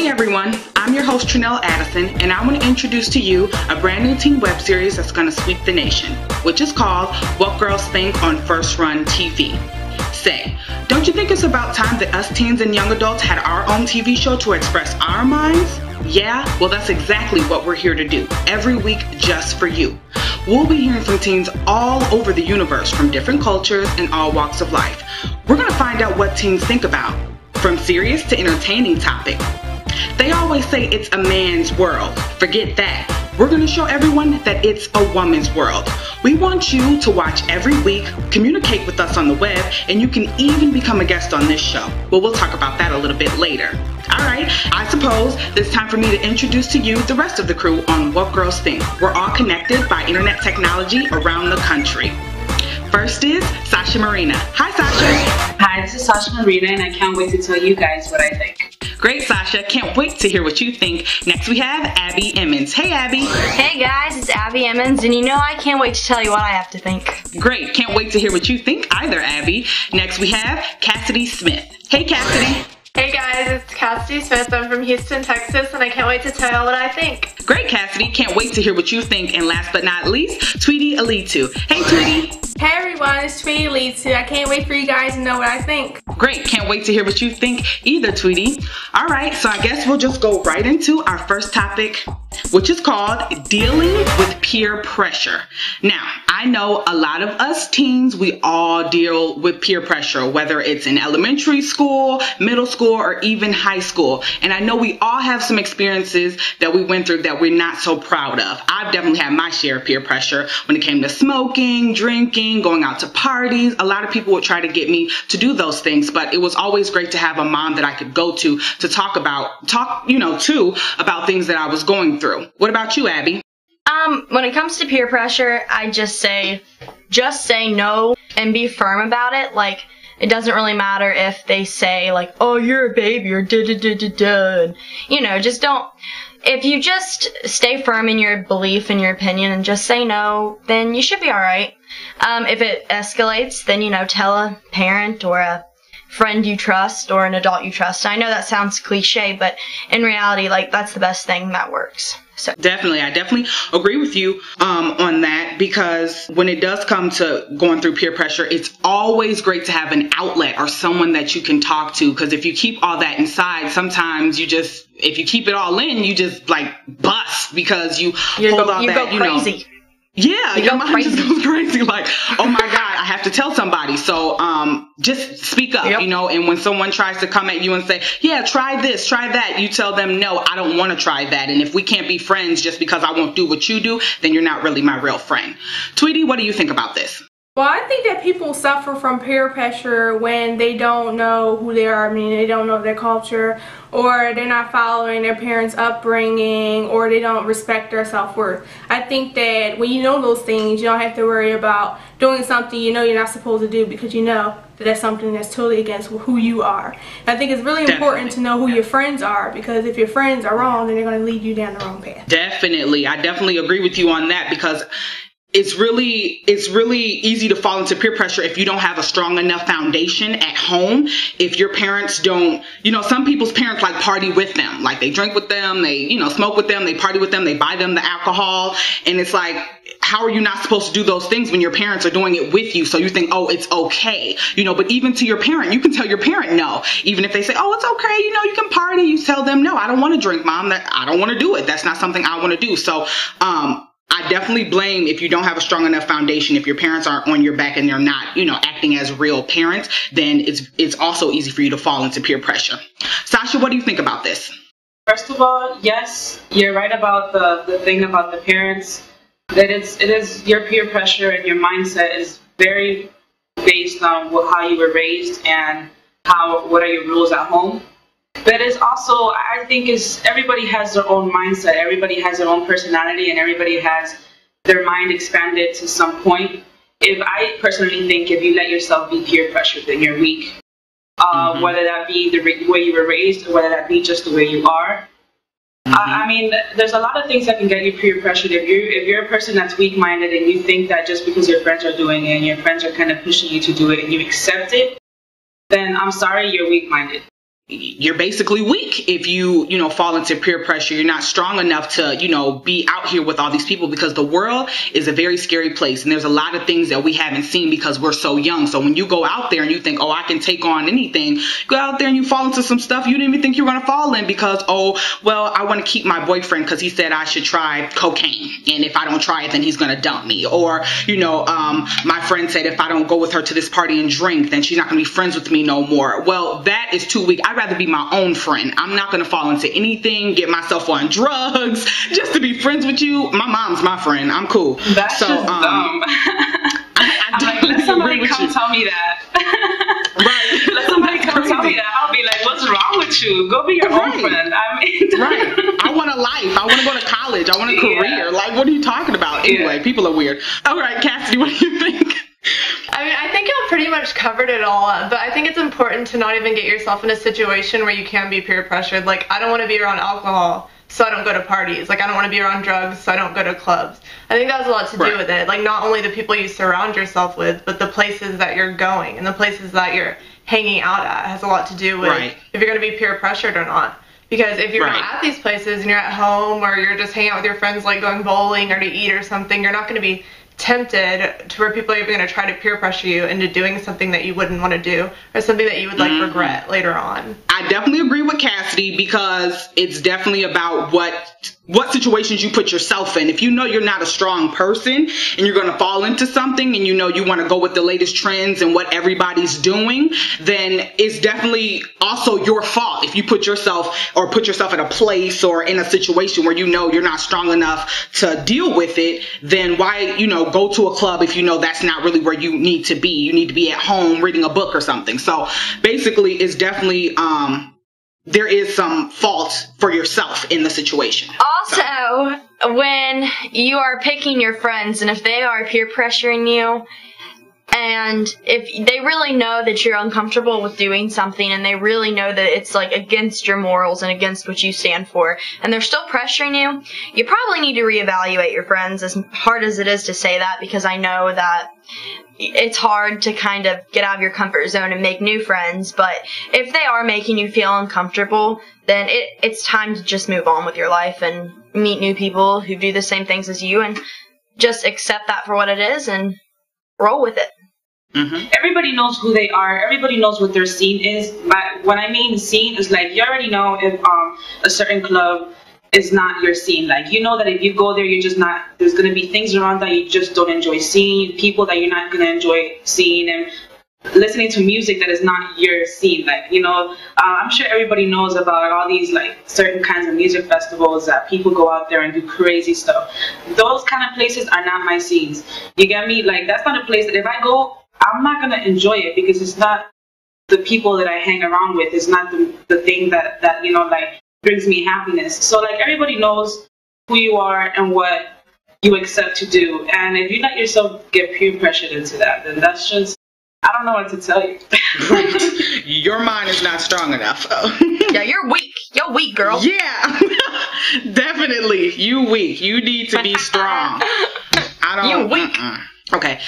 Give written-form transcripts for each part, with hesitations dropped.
Everyone, I'm your host Tryneal Addison, and I want to introduce to you a brand new teen web series that's going to sweep the nation, which is called What Girls Think on First Run TV. Say, don't you think it's about time that us teens and young adults had our own TV show to express our minds? Yeah, well that's exactly what we're here to do, every week just for you. We'll be hearing from teens all over the universe from different cultures and all walks of life. We're going to find out what teens think about, from serious to entertaining topics. They always say it's a man's world. Forget that. We're going to show everyone that it's a woman's world. We want you to watch every week, communicate with us on the web, and you can even become a guest on this show. Well, we'll talk about that a little bit later. Alright, I suppose it's time for me to introduce to you the rest of the crew on What Girls Think. We're all connected by internet technology around the country. First is Sasha Marina. Hi, Sasha. Hi, this is Sasha Marina, and I can't wait to tell you guys what I think. Great, Sasha. Can't wait to hear what you think. Next, we have Abbie Emmons. Hey, Abbie. Hey, guys. It's Abbie Emmons, and you know I can't wait to tell you what I have to think. Great. Can't wait to hear what you think either, Abbie. Next, we have Cassidy Smith. Hey, Cassidy. Hey guys, it's Cassidy Smith. I'm from Houston, Texas, and I can't wait to tell you what I think. Great, Cassidy. Can't wait to hear what you think. And last but not least, Tweety Elitou. Hey, Tweety. Hey everyone, it's Tweety Elitou. I can't wait for you guys to know what I think. Great. Can't wait to hear what you think either, Tweety. All right, so I guess we'll just go right into our first topic, which is called dealing with peer pressure. Now, I know a lot of us teens, we all deal with peer pressure, whether it's in elementary school, middle school, or even high school. And I know we all have some experiences that we went through that we're not so proud of. I've definitely had my share of peer pressure when it came to smoking, drinking, going out to parties. A lot of people would try to get me to do those things, but it was always great to have a mom that I could go to talk about things that I was going through. What about you, Abbie? When it comes to peer pressure, I just say no and be firm about it. Like, it doesn't really matter if they say, like, oh, you're a baby, or da-da-da-da-da. You know, just don't. If you just stay firm in your belief and your opinion and just say no, then you should be alright. If it escalates, then, you know, tell a parent or a friend you trust or an adult you trust. I know that sounds cliche, but in reality, like, that's the best thing that works. So Definitely. I definitely agree with you on that, because when it does come to going through peer pressure, it's always great to have an outlet or someone that you can talk to, because if you keep all that inside, sometimes if you keep it all in, you just like bust because you go crazy. Yeah, your mind just goes crazy, like, oh my God, I have to tell somebody. So just speak up, you know, and when someone tries to come at you and say, yeah, try this, try that, you tell them, no, I don't want to try that. And if we can't be friends just because I won't do what you do, then you're not really my real friend. Tweety, what do you think about this? Well, I think that people suffer from peer pressure when they don't know who they are. I mean, they don't know their culture, or they're not following their parents' upbringing, or they don't respect their self-worth. I think that when you know those things, you don't have to worry about doing something you know you're not supposed to do, because you know that that's something that's totally against who you are. And I think it's really important to know who your friends are, because if your friends are wrong, then they're going to lead you down the wrong path. Definitely. I definitely agree with you on that, because it's really easy to fall into peer pressure if you don't have a strong enough foundation at home. If your parents don't, you know, some people's parents like party with them, like they drink with them, they, you know, smoke with them, they party with them, they buy them the alcohol. And it's like, how are you not supposed to do those things when your parents are doing it with you? So you think, oh, it's okay, you know, but even to your parent, you can tell your parent no. Even if they say, oh, it's okay, you know, you can party, you tell them, no, I don't want to drink, Mom, that I don't want to do it. That's not something I want to do. So, I definitely blame if you don't have a strong enough foundation. If your parents aren't on your back and they're not, you know, acting as real parents, then it's also easy for you to fall into peer pressure. Sasha, what do you think about this? First of all, yes, you're right about the thing about the parents. That it is your peer pressure, and your mindset is very based on how you were raised and what are your rules at home. But it's also, I think, everybody has their own mindset. Everybody has their own personality, and everybody has their mind expanded to some point. I personally think if you let yourself be peer pressured, then you're weak. Whether that be the way you were raised, or whether that be just the way you are. I mean, there's a lot of things that can get you peer pressured. If you're a person that's weak-minded and you think that just because your friends are doing it and your friends are kind of pushing you to do it and you accept it, then I'm sorry, you're weak-minded. You're basically weak if you fall into peer pressure. You're not strong enough to, be out here with all these people, because the world is a very scary place. And there's a lot of things that we haven't seen because we're so young. So when you go out there and you think, oh, I can take on anything, you go out there and you fall into some stuff you didn't even think you were going to fall in because, oh, well, I want to keep my boyfriend because he said I should try cocaine. And if I don't try it, then he's going to dump me. Or, my friend said if I don't go with her to this party and drink, then she's not going to be friends with me no more. Well, that is too weak. I'd rather be my own friend. I'm not going to fall into anything, get myself on drugs just to be friends with you. My mom's my friend. I'm cool. That's just dumb. I'm like, let somebody come tell me that. Right. Let somebody come tell me that. I'll be like, what's wrong with you? Go be your own friend. I mean, right. I want a life. I want to go to college. I want a career. Like, what are you talking about? Anyway, people are weird. All right, Cassidy, what do you think? I mean, I think y'all pretty much covered it all, but I think it's important to not even get yourself in a situation where you can be peer pressured. Like, I don't want to be around alcohol, so I don't go to parties. Like, I don't want to be around drugs, so I don't go to clubs. I think that has a lot to do with it. Like, not only the people you surround yourself with, but the places that you're going and the places that you're hanging out at has a lot to do with if you're going to be peer pressured or not. Because if you're not at these places and you're at home, or you're just hanging out with your friends, like going bowling or to eat or something, you're not going to be tempted to where people are even going to try to peer pressure you into doing something that you wouldn't want to do, or something that you would like regret later on. I definitely agree with Cassidy, because it's definitely about what situations you put yourself in. If you know you're not a strong person and you're going to fall into something, and you know you want to go with the latest trends and what everybody's doing, then it's definitely also your fault if you put yourself in a place or in a situation where you know you're not strong enough to deal with it. Then why go to a club if you know that's not really where you need to be? You need to be at home reading a book or something. So basically, it's definitely there is some fault for yourself in the situation. Also, when you are picking your friends, and if they are peer pressuring you, and if they really know that you're uncomfortable with doing something, and they really know that it's like against your morals and against what you stand for, and they're still pressuring you, you probably need to reevaluate your friends, as hard as it is to say that, because I know that it's hard to kind of get out of your comfort zone and make new friends. But if they are making you feel uncomfortable, then it's time to just move on with your life and meet new people who do the same things as you, and just accept that for what it is and roll with it. Everybody knows who they are. Everybody knows what their scene is. But when I mean scene, is like, you already know if a certain club is not your scene. Like, you know that if you go there, you're just not, there's going to be things around that you just don't enjoy seeing, people that you're not going to enjoy seeing, and listening to music that is not your scene. Like, I'm sure everybody knows about all these, like, certain kinds of music festivals that people go out there and do crazy stuff. Those kind of places are not my scenes. You get me? Like, that's not a place that if I go, I'm not going to enjoy it, because it's not the people that I hang around with. It's not the thing that like, brings me happiness. So, like, everybody knows who you are and what you accept to do. And if you let yourself get peer pressured into that, then that's just, I don't know what to tell you. Your mind is not strong enough. Yeah, you're weak. You're weak, girl. Yeah, definitely. You weak. You need to be strong. You weak. Okay.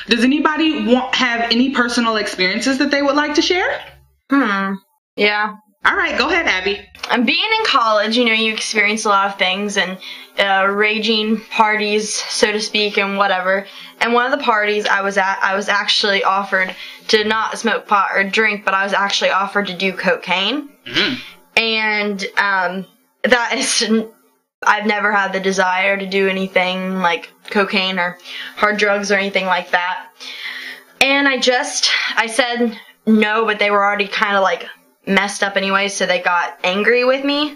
Does anybody have any personal experiences that they would like to share? Yeah. All right, go ahead, Abbie. Being in college, you experience a lot of things, and raging parties, so to speak, and whatever. And one of the parties I was at, I was actually offered to not smoke pot or drink, but I was actually offered to do cocaine. And that is, I've never had the desire to do anything like cocaine or hard drugs or anything like that. And I said no, but they were already kind of like messed up anyway, so they got angry with me.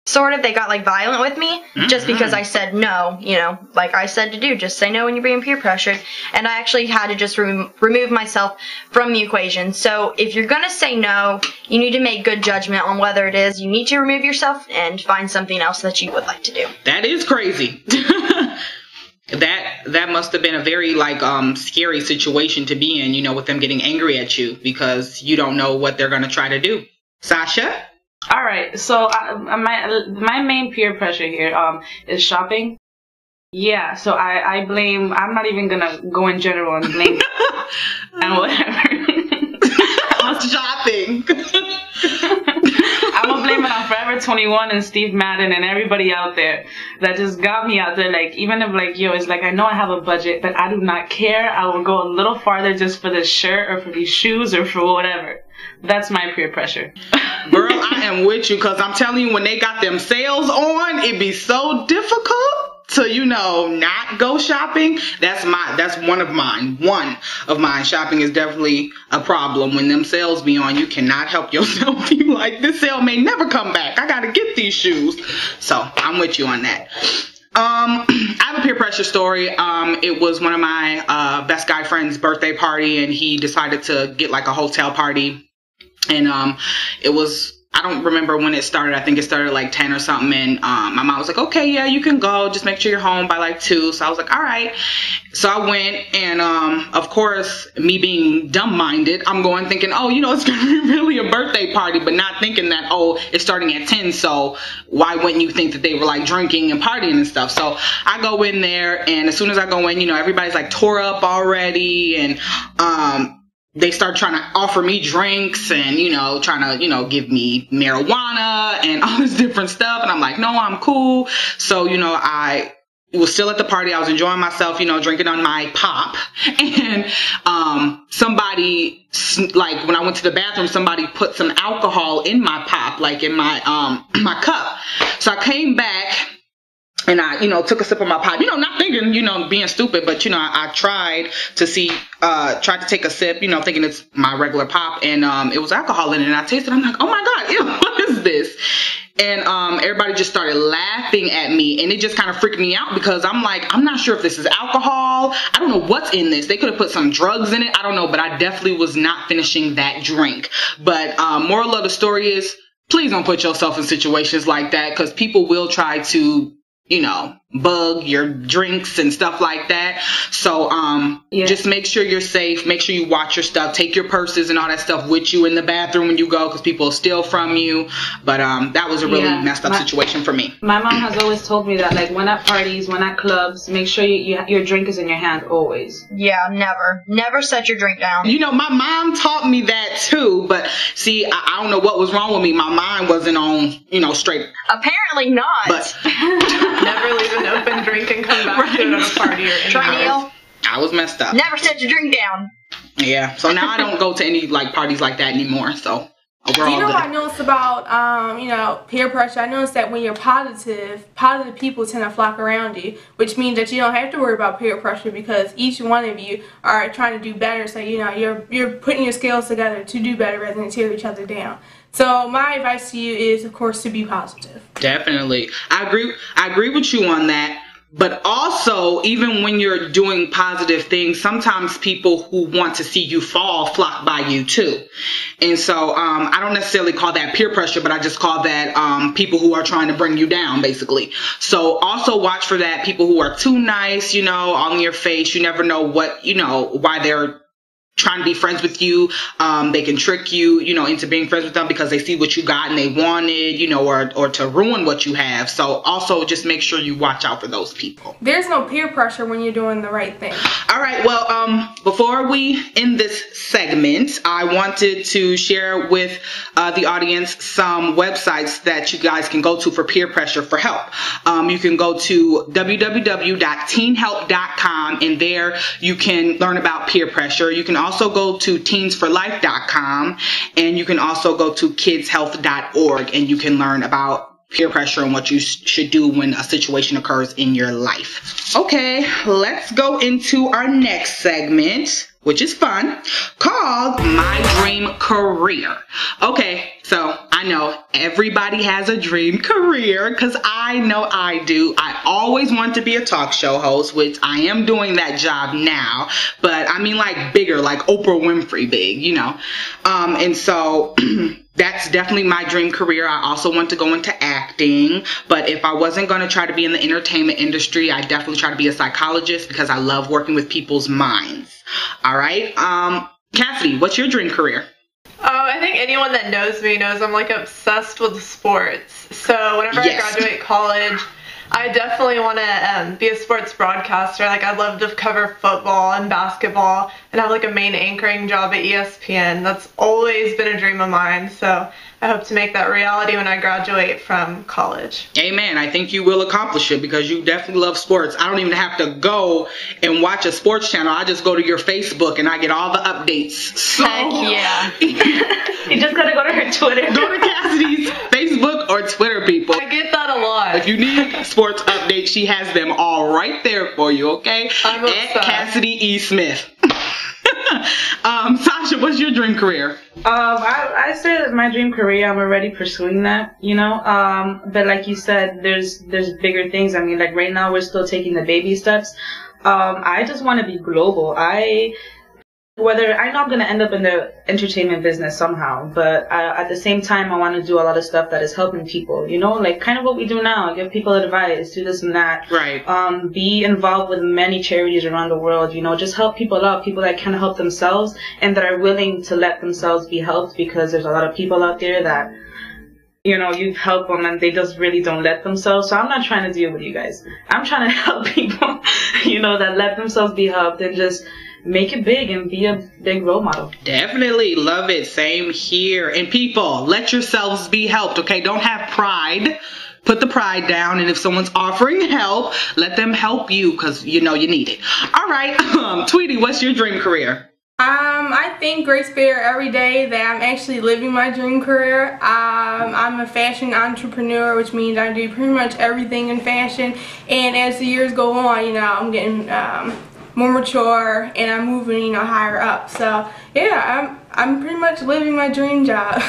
sort of, they got like violent with me just because I said no, you know, like I said to do, just say no when you're being peer pressured. And I actually had to just remove myself from the equation. So if you're going to say no, you need to make good judgment on whether it is you need to remove yourself and find something else that you would like to do. That is crazy. That must have been a very like scary situation to be in, you know, with them getting angry at you because you don't know what they're going to try to do. Sasha? All right, so my main peer pressure here is shopping. Yeah, so I blame. I'm not even gonna go in general and blame and whatever. Shopping. I'm gonna blame it on Forever 21 and Steve Madden and everybody out there that just got me out there. Like, even if like, yo, it's like, I know I have a budget, but I do not care. I will go a little farther just for this shirt or for these shoes or for whatever. That's my peer pressure. Girl, I am with you, because I'm telling you, when they got them sales on, it'd be so difficult to, you know, not go shopping. That's one of mine. Shopping is definitely a problem. When them sales be on, you cannot help yourself. You like, this sale may never come back. I gotta get these shoes. So I'm with you on that. I have a peer pressure story. It was one of my best guy friend's birthday party, and he decided to get like a hotel party. And it was, I don't remember when it started. I think it started like 10 or something. And my mom was like, okay, yeah, you can go. Just make sure you're home by like 2. So I was like, all right. So I went, and of course, me being dumb-minded, I'm going thinking, oh, you know, it's going to be really a birthday party, but not thinking that, oh, it's starting at 10. So why wouldn't you think that they were like drinking and partying and stuff? So I go in there, and as soon as I go in, you know, everybody's like tore up already. And they start trying to offer me drinks and, you know, trying to, you know, give me marijuana and all this different stuff. And I'm like, no, I'm cool. So, you know, I was still at the party. I was enjoying myself, you know, drinking on my pop. And somebody, like, when I went to the bathroom, somebody put some alcohol in my pop, like in my my cup. So I came back, and I, you know, took a sip of my pop, you know, not thinking, you know, being stupid, but, you know, I tried to take a sip, you know, thinking it's my regular pop, and it was alcohol in it, and I tasted it. I'm like, oh my God, ew, what is this? And everybody just started laughing at me, and it just kind of freaked me out, because I'm like, I'm not sure if this is alcohol. I don't know what's in this. They could have put some drugs in it. I don't know, but I definitely was not finishing that drink. But moral of the story is, please don't put yourself in situations like that, because people will try to, you know, bug your drinks and stuff like that. So just make sure you're safe. Make sure you watch your stuff. Take your purses and all that stuff with you in the bathroom when you go, because people will steal from you. But that was a really messed up situation for me. My mom has always told me that, like, when at parties, when at clubs, make sure your drink is in your hand always. Yeah, never set your drink down. You know, my mom taught me that too, but see, I don't know what was wrong with me. My mind wasn't on, you know, straight. Apparently not. But never leave an open drink and come back to it at a party or anything. Tryneal. I was messed up. Never set your drink down. Yeah, so now I don't go to any like parties like that anymore. So overall, you know what I noticed about you know, peer pressure? I noticed that when you're positive people tend to flock around you, which means that you don't have to worry about peer pressure, because each one of you are trying to do better. So, you know, you're putting your scales together to do better rather than tear each other down. So my advice to you is, of course, to be positive. Definitely. I agree with you on that. But also, even when you're doing positive things, sometimes people who want to see you fall flock by you too. And so I don't necessarily call that peer pressure, but I just call that people who are trying to bring you down, basically. So also watch for that. People who are too nice, you know, on your face. You never know what, you know, why they're trying to be friends with you. They can trick you, you know, into being friends with them because they see what you got and they wanted, you know, or to ruin what you have. So also just make sure you watch out for those people. There's no peer pressure when you're doing the right thing. All right. Well, before we end this segment, I wanted to share with the audience some websites that you guys can go to for peer pressure for help. You can go to www.teenhelp.com, and there you can learn about peer pressure. You can also go to teensforlife.com, and you can also go to kidshealth.org, and you can learn about peer pressure and what you should do when a situation occurs in your life. Okay, let's go into our next segment, which is fun, called My Dream Career. Okay, so I know everybody has a dream career, because I know I do. I always want to be a talk show host, which I am doing that job now, but I mean like bigger, like Oprah Winfrey big, you know. And so that's definitely my dream career. I also want to go into acting, but if I wasn't going to try to be in the entertainment industry, I definitely try to be a psychologist because I love working with people's minds. All right. Cassidy, what's your dream career? I think anyone that knows me knows I'm like obsessed with sports. So whenever I graduate college, I definitely want to be a sports broadcaster. Like, I'd love to cover football and basketball and have like a main anchoring job at ESPN. That's always been a dream of mine. So I hope to make that reality when I graduate from college. Amen. I think you will accomplish it because you definitely love sports. I don't even have to go and watch a sports channel. I just go to your Facebook and I get all the updates. So, heck yeah. You just gotta go to her Twitter. Go to Cassidy's Facebook or Twitter, people. I get that a lot. If you need sports updates, she has them all right there for you, okay? I'm obsessed. At Cassidy E. Smith. Sasha, what's your dream career? I say that my dream career, I'm already pursuing that, you know. But like you said, there's bigger things. I mean, like right now we're still taking the baby steps. I just want to be global. I know I'm going to end up in the entertainment business somehow, but at the same time, I want to do a lot of stuff that is helping people, you know, like kind of what we do now, give people advice, do this and that. Right. Be involved with many charities around the world, you know, just help people out, people that can help themselves and that are willing to let themselves be helped, because there's a lot of people out there that, you know, you help them and they just really don't let themselves. So I'm not trying to deal with you guys. I'm trying to help people, you know, that let themselves be helped and just make it big and be a big role model. Definitely love it. Same here. And people, let yourselves be helped, okay? Don't have pride. Put the pride down, and if someone's offering help, let them help you because you know you need it. All right, Tweety, what's your dream career? I thank Grace Bear every day that I'm actually living my dream career. I'm a fashion entrepreneur, which means I do pretty much everything in fashion. And as the years go on, you know, I'm getting more mature and I'm moving, you know, higher up. So yeah, I'm pretty much living my dream job,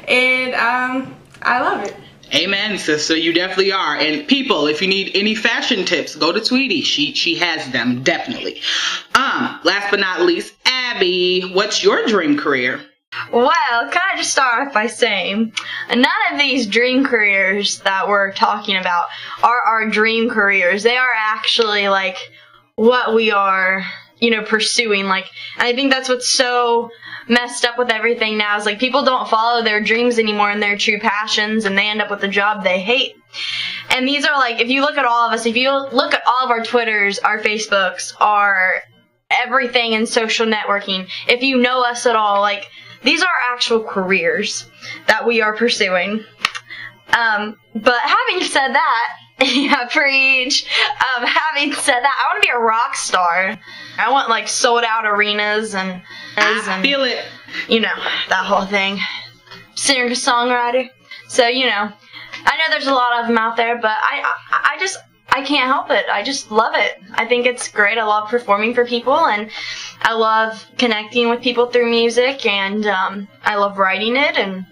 and I love it. Amen, sister. You definitely are. And people, if you need any fashion tips, go to Tweety. She has them, definitely. Last but not least, Abbie, what's your dream career? Well, can I just start off by saying, none of these dream careers that we're talking about are our dream careers. They are actually, like, what we are, you know, pursuing. Like, and I think that's what's so messed up with everything now is, like, people don't follow their dreams anymore and their true passions, and they end up with a job they hate. And these are, like, if you look at all of us, if you look at all of our Twitters, our Facebooks, our everything in social networking, if you know us at all, like, these are actual careers that we are pursuing. But having said that, yeah, preach. Having said that, I want to be a rock star. I want, like, sold out arenas and I feel it. You know, that whole thing. Singer songwriter. So, you know, I know there's a lot of them out there, but I can't help it. I just love it. I think it's great. I love performing for people, and I love connecting with people through music, and I love writing it, and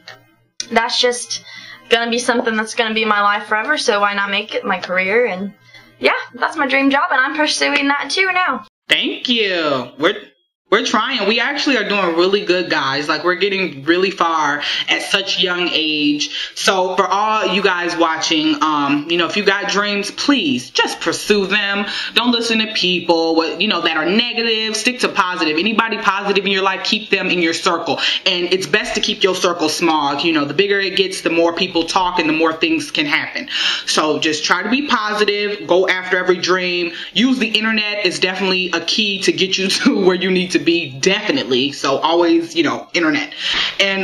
that's just gonna be something that's gonna be my life forever, so why not make it my career? And yeah, that's my dream job, and I'm pursuing that too now. Thank you. We're trying. We actually are doing really good, guys. Like, we're getting really far at such young age. So for all you guys watching, you know, if you got dreams, please just pursue them. Don't listen to people, you know, that are negative. Stick to positive. Anybody positive in your life, keep them in your circle. And it's best to keep your circle small. You know, the bigger it gets, the more people talk and the more things can happen. So just try to be positive. Go after every dream. Use the internet. It's definitely a key to get you to where you need to be, definitely. So always, you know, internet. And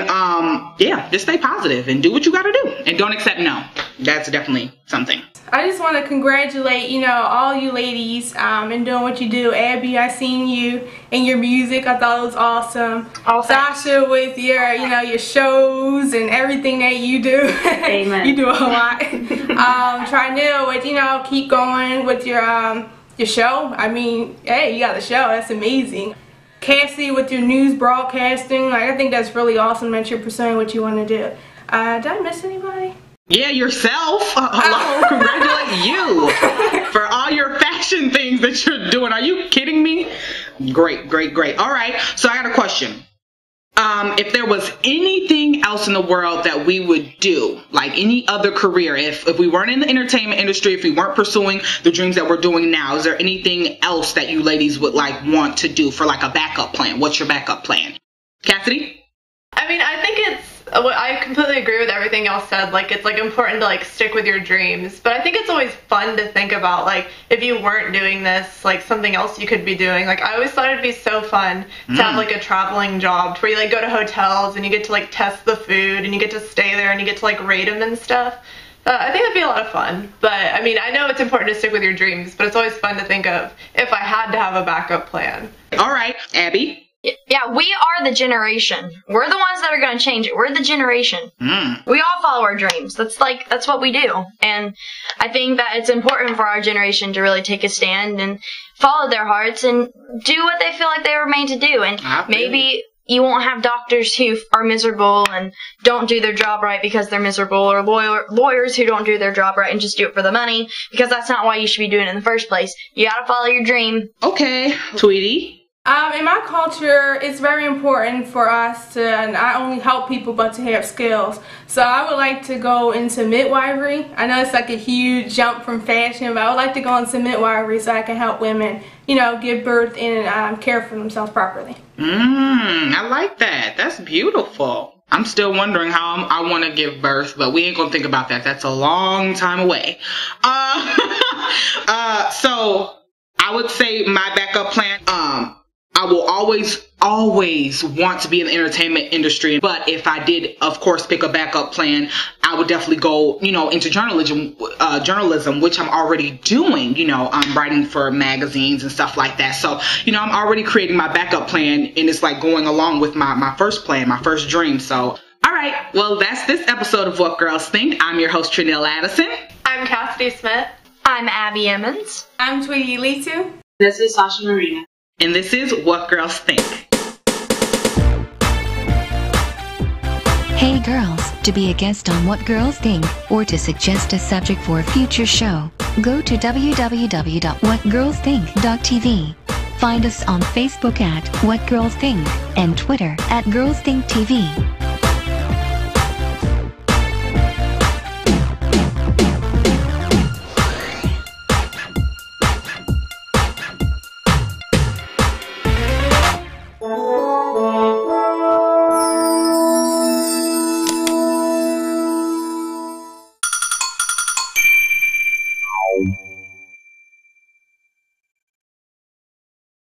yeah, just stay positive and do what you gotta do, and don't accept no. That's definitely something. I just want to congratulate, you know, all you ladies in doing what you do. Abbie, I seen you and your music. I thought it was awesome. Sasha, with your, you know, your shows and everything that you do. Amen. You do a lot. Tryneal, with, you know, keep going with your show. I mean, hey, you got a show. That's amazing. Cassidy with your news broadcasting. Like, I think that's really awesome that you're pursuing what you want to do. Did I miss anybody? Yeah, yourself. Hello, congratulate you for all your fashion things that you're doing. Are you kidding me? Great, great, great. All right, so I got a question. If there was anything else in the world that we would do, like any other career, if we weren't in the entertainment industry, if we weren't pursuing the dreams that we're doing now, is there anything else that you ladies would like want to do for like a backup plan? What's your backup plan? Cassidy? I mean, I think I completely agree with everything y'all said. Like, it's like important to like stick with your dreams, but I think it's always fun to think about like if you weren't doing this, like something else you could be doing. Like, I always thought it'd be so fun to have like a traveling job where you like go to hotels and you get to like test the food and you get to stay there and you get to like rate them and stuff. I think that'd be a lot of fun. But I mean, I know it's important to stick with your dreams, but it's always fun to think of if I had to have a backup plan. All right, Abbie. Yeah, we are the generation. We're the ones that are going to change it. We're the generation. We all follow our dreams. That's what we do. And I think that it's important for our generation to really take a stand and follow their hearts and do what they feel like they were made to do. And maybe you won't have doctors who are miserable and don't do their job right because they're miserable, or lawyers who don't do their job right and just do it for the money, because that's not why you should be doing it in the first place. You got to follow your dream. Okay, Tweety. In my culture, it's very important for us to not only help people, but to have skills. So I would like to go into midwifery. I know it's like a huge jump from fashion, but I would like to go into midwifery so I can help women, you know, give birth and care for themselves properly. I like that. That's beautiful. I'm still wondering how I want to give birth, but we ain't gonna think about that. That's a long time away. So I would say my backup plan, I will always want to be in the entertainment industry. But if I did, of course, pick a backup plan, I would definitely go, you know, into journalism, which I'm already doing. You know, I'm writing for magazines and stuff like that. So, you know, I'm already creating my backup plan, and it's like going along with my first plan, my first dream. So, all right. Well, that's this episode of What Girls Think. I'm your host, Tryneal Addison. I'm Cassidy Smith. I'm Abbie Emmons. I'm Tweety Elitou. This is Sasha Marina. And this is What Girls Think. Hey girls, to be a guest on What Girls Think, or to suggest a subject for a future show, go to www.whatgirlsthink.tv. Find us on Facebook at What Girls Think and Twitter at Girls Think TV.